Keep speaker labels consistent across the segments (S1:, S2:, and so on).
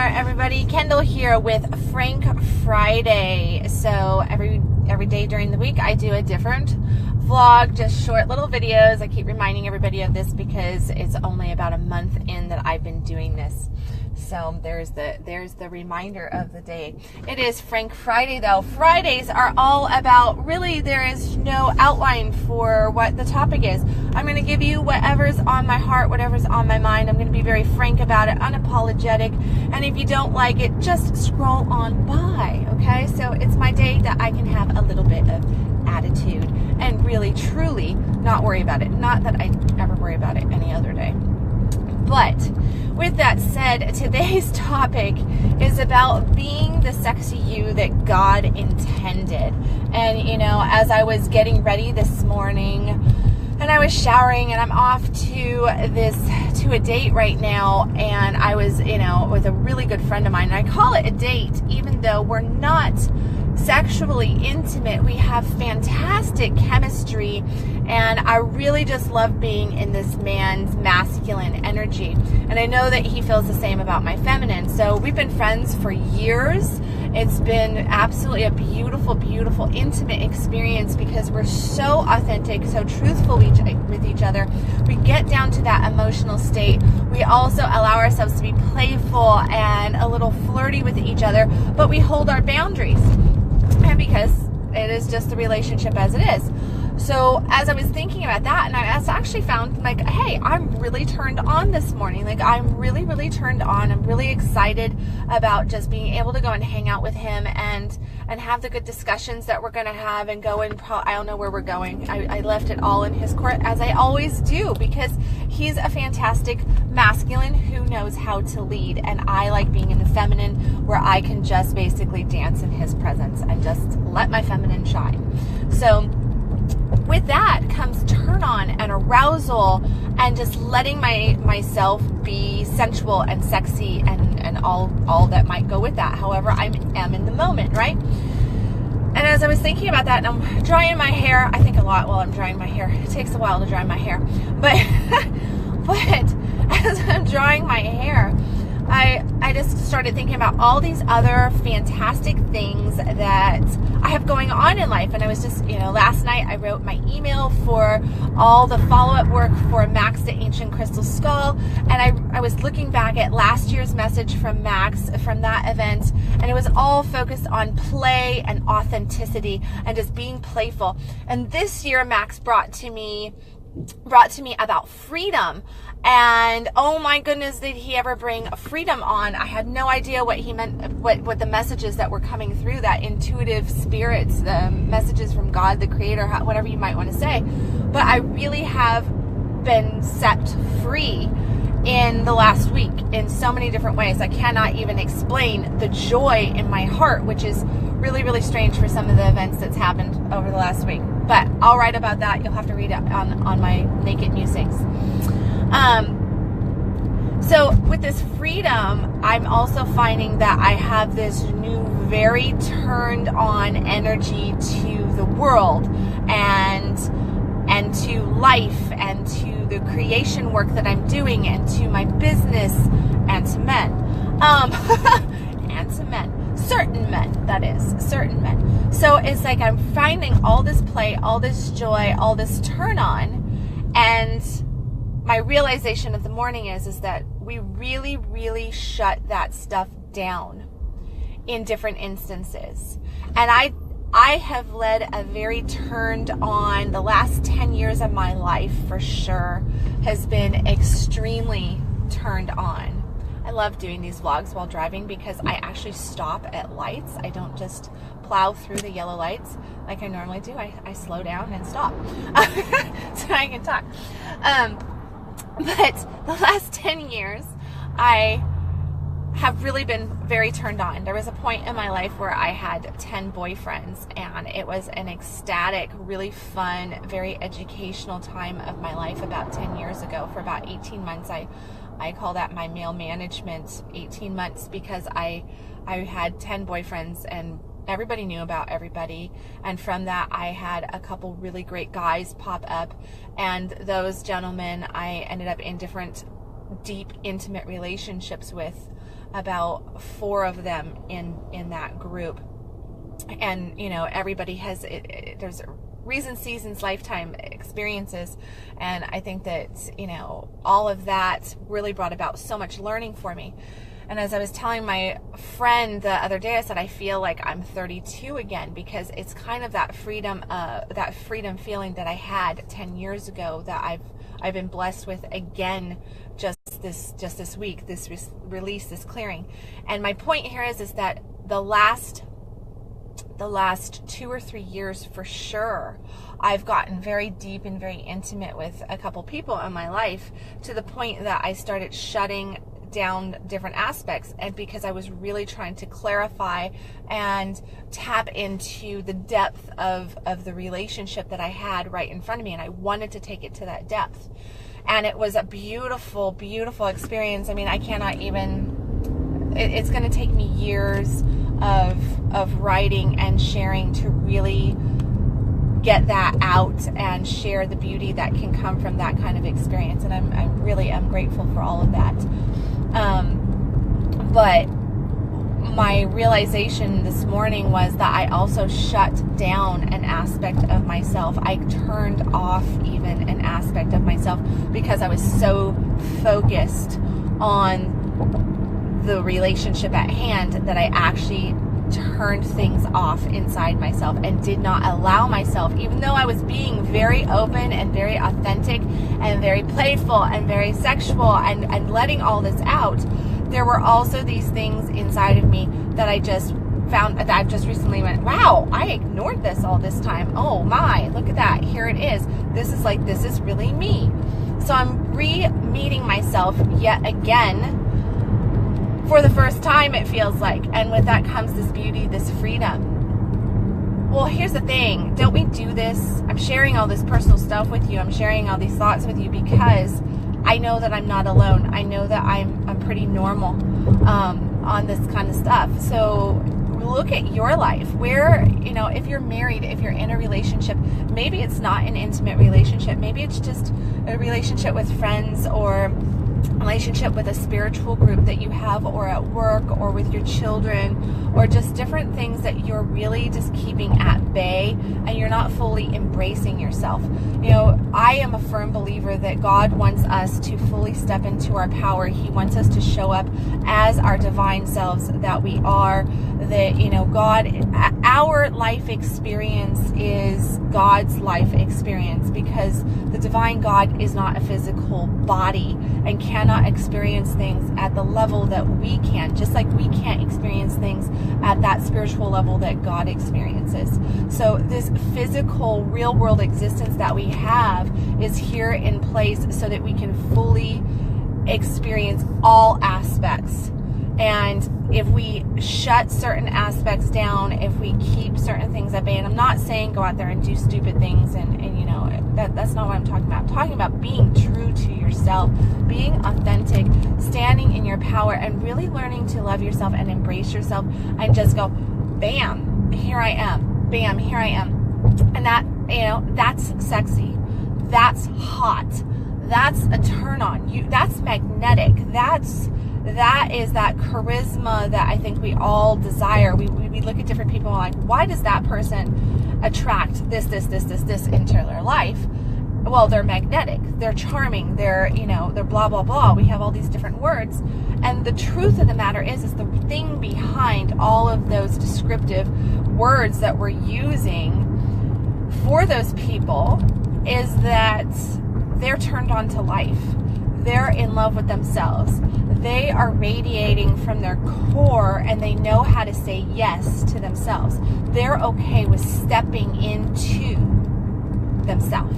S1: everybody. Kendall here with Frank Friday. So every day during the week I do a different vlog, just short little videos. I keep reminding everybody of this because it's only about a month in that I've been doing this. So there's the reminder of the day. It is Frank Friday though. Fridays are all about, really there is no outline for what the topic is. I'm going to give you whatever's on my heart, whatever's on my mind. I'm going to be very frank about it, unapologetic. And if you don't like it, just scroll on by, okay? So it's my day that I can have a little bit of attitude and really truly not worry about it. Not that I ever worry about it any other day. But with that said, today's topic is about being the sexy you that God intended. And you know, as I was getting ready this morning and I was showering and I'm off to a date right now, and I was, you know, with a really good friend of mine, and I call it a date even though we're not sexually intimate. We have fantastic chemistry, and I really just love being in this man's masculine energy, and I know that he feels the same about my feminine. So we've been friends for years. It's been absolutely a beautiful, beautiful, intimate experience because we're so authentic, so truthful with each other. We get down to that emotional state. We also allow ourselves to be playful and a little flirty with each other, but we hold our boundaries. And because it is just the relationship as it is. So as I was thinking about that, and I actually found, like, hey, I'm really turned on this morning. Like, I'm really, really turned on. I'm really excited about just being able to go and hang out with him and have the good discussions that we're going to have, and go and I don't know where we're going. I left it all in his court, as I always do, because he's a fantastic masculine who knows how to lead, and I like being in the feminine where I can just basically dance in his presence and just let my feminine shine. So with that comes turn on and arousal and just letting myself be sensual and sexy and all that might go with that. However, I am in the moment, right? And as I was thinking about that, and I'm drying my hair, I think a lot while I'm drying my hair. It takes a while to dry my hair. But as I'm drying my hair, I just started thinking about all these other fantastic things that I have going on in life. And I was just, you know, last night I wrote my email for all the follow-up work for Max the Ancient Crystal Skull. And I was looking back at last year's message from Max from that event, and it was all focused on play and authenticity and just being playful. And this year Max brought to me about freedom. And oh my goodness, did he ever bring freedom on. I had no idea what he meant, what the messages that were coming through, that intuitive spirits, the messages from God, the creator, whatever you might want to say. But I really have been set free in the last week in so many different ways. I cannot even explain the joy in my heart, which is really, really strange for some of the events that's happened over the last week. But I'll write about that. You'll have to read it on my Naked Musings. So with this freedom, I'm also finding that I have this new, very turned on energy to the world and to life and to the creation work that I'm doing and to my business and to men. And to men. Certain men, that is. Certain men. So it's like I'm finding all this play, all this joy, all this turn on, and my realization of the morning is that we really, really shut that stuff down in different instances. And I have led a very turned on, the last 10 years of my life for sure has been extremely turned on. I love doing these vlogs while driving because I actually stop at lights. I don't just plow through the yellow lights like I normally do. I slow down and stop so I can talk. But the last 10 years, I have really been very turned on. There was a point in my life where I had 10 boyfriends, and it was an ecstatic, really fun, very educational time of my life about 10 years ago. For about 18 months, I call that my male management 18 months, because I had 10 boyfriends and everybody knew about everybody. And from that, I had a couple really great guys pop up, and those gentlemen I ended up in different deep, intimate relationships with. about 4 of them in that group. And, you know, everybody has, there's reasons, seasons, lifetime experiences. And I think that, you know, all of that really brought about so much learning for me. And as I was telling my friend the other day, I said, I feel like I'm 32 again, because it's kind of that freedom feeling that I had 10 years ago that I've been blessed with again just this week, this release, this clearing. And my point here is that the last 2 or 3 years for sure, I've gotten very deep and very intimate with a couple people in my life, to the point that I started shutting down different aspects, and because I was really trying to clarify and tap into the depth of the relationship that I had right in front of me, and I wanted to take it to that depth. And it was a beautiful, beautiful experience. I mean, I cannot even, it's going to take me years of writing and sharing to really get that out and share the beauty that can come from that kind of experience. And I'm really grateful for all of that. But my realization this morning was that I also shut down an aspect of myself. I turned off even an aspect of myself because I was so focused on the relationship at hand that I actually turned things off inside myself and did not allow myself, even though I was being very open and very authentic and very playful and very sexual and letting all this out, there were also these things inside of me that I just found, that I've just recently went, wow, I ignored this all this time. Oh my, look at that. Here it is. This is really me. So I'm re-meeting myself yet again for the first time, it feels like. And with that comes this beauty, this freedom. Well, here's the thing. Don't we do this? I'm sharing all this personal stuff with you. I'm sharing all these thoughts with you because I know that I'm not alone. I know that I'm pretty normal on this kind of stuff. So look at your life. Where, you know, if you're married, if you're in a relationship, maybe it's not an intimate relationship. Maybe it's just a relationship with friends, or relationship with a spiritual group that you have, or at work, or with your children, or just different things that you're really just keeping at bay and you're not fully embracing yourself. You know, I am a firm believer that God wants us to fully step into our power. He wants us to show up as our divine selves that we are. That, you know, God, our life experience is God's life experience, because the divine God is not a physical body and cannot experience things at the level that we can, just like we can't experience things at that spiritual level that God experiences. So this physical, real world existence that we have is here in place so that we can fully experience all aspects. And if we shut certain aspects down, if we keep certain things at bay, and I'm not saying go out there and do stupid things and you know, that's not what I'm talking about. I'm talking about being true to yourself, being authentic, standing in your power, and really learning to love yourself and embrace yourself, and just go, bam, here I am, bam, here I am. And that, you know, that's sexy, that's hot, that's a turn on. That's magnetic, that is that charisma that I think we all desire. We look at different people and like, why does that person attract this into their life? Well, they're magnetic, they're charming, they're, you know, they're blah, blah, blah. We have all these different words. And the truth of the matter is the thing behind all of those descriptive words that we're using for those people is that they're turned on to life. They're in love with themselves. They are radiating from their core, and they know how to say yes to themselves. They're okay with stepping into themselves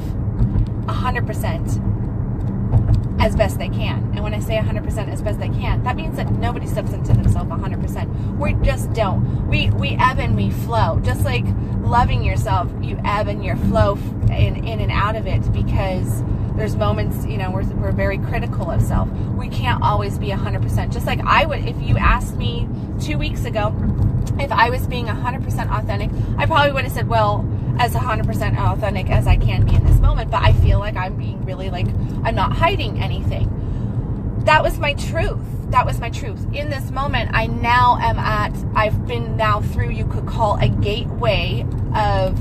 S1: 100% as best they can. And when I say 100% as best they can, that means that nobody steps into themselves 100%. We just don't. We ebb and we flow. Just like loving yourself, you ebb and you flow in and out of it, because there's moments, you know, we're very critical of self. We can't always be 100%. Just like I would, if you asked me 2 weeks ago if I was being 100% authentic, I probably would have said, well, as 100% authentic as I can be in this moment, but I feel like I'm being really, like, I'm not hiding anything. That was my truth. that was my truth. In this moment, I now am I've been now through, you could call, a gateway of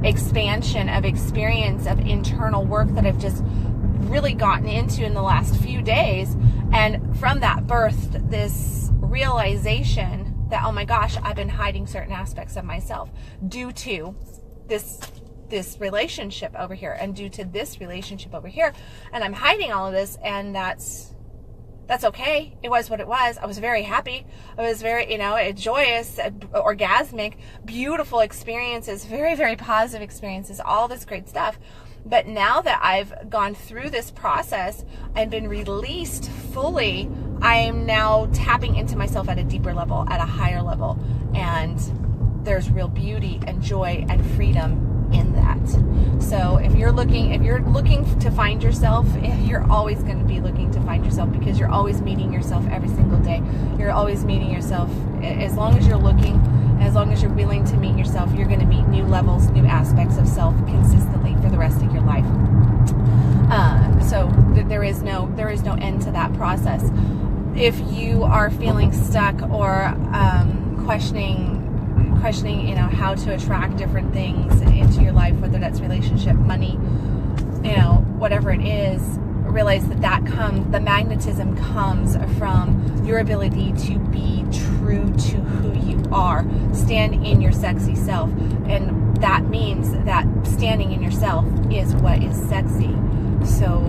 S1: expansion, of experience, of internal work that I've just really gotten into in the last few days. And from that birthed this realization that, oh my gosh, I've been hiding certain aspects of myself due to this relationship over here and due to this relationship over here. And I'm hiding all of this, and that's okay. It was what it was. I was very happy. I was very, joyous, orgasmic, beautiful experiences, very, very positive experiences, all this great stuff. But now that I've gone through this process and been released fully, I am now tapping into myself at a deeper level, at a higher level. And there's real beauty and joy and freedom in that. So if you're looking to find yourself, you're always going to be looking to find yourself, because you're always meeting yourself every single day. You're always meeting yourself. As long as you're looking, as long as you're willing to meet yourself, you're going to meet new levels, new aspects of self consistently for the rest of your life. So there is no end to that process. If you are feeling stuck or questioning, how to attract different things into your life, whether that's relationship, money, whatever it is, realize the magnetism comes from your ability to be true to who you are. Stand in your sexy self. And that means that standing in yourself is what is sexy. So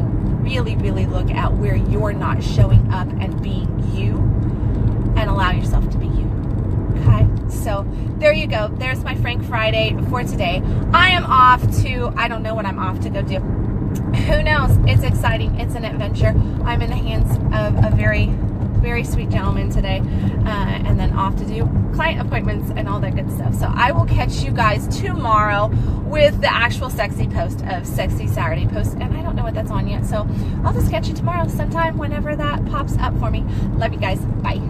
S1: really, really look at where you're not showing up and being you, and allow yourself to be you. Okay, so there you go. There's my Frank Friday for today. I am off to, I don't know what I'm off to go do. Who knows? It's exciting. It's an adventure. I'm in the hands of a very, very sweet gentleman today, and then off to do client appointments and all that good stuff. So I will catch you guys tomorrow with the actual sexy post of Sexy Saturday post, and I don't know what that's on yet, so I'll just catch you tomorrow sometime whenever that pops up for me. Love you guys. Bye.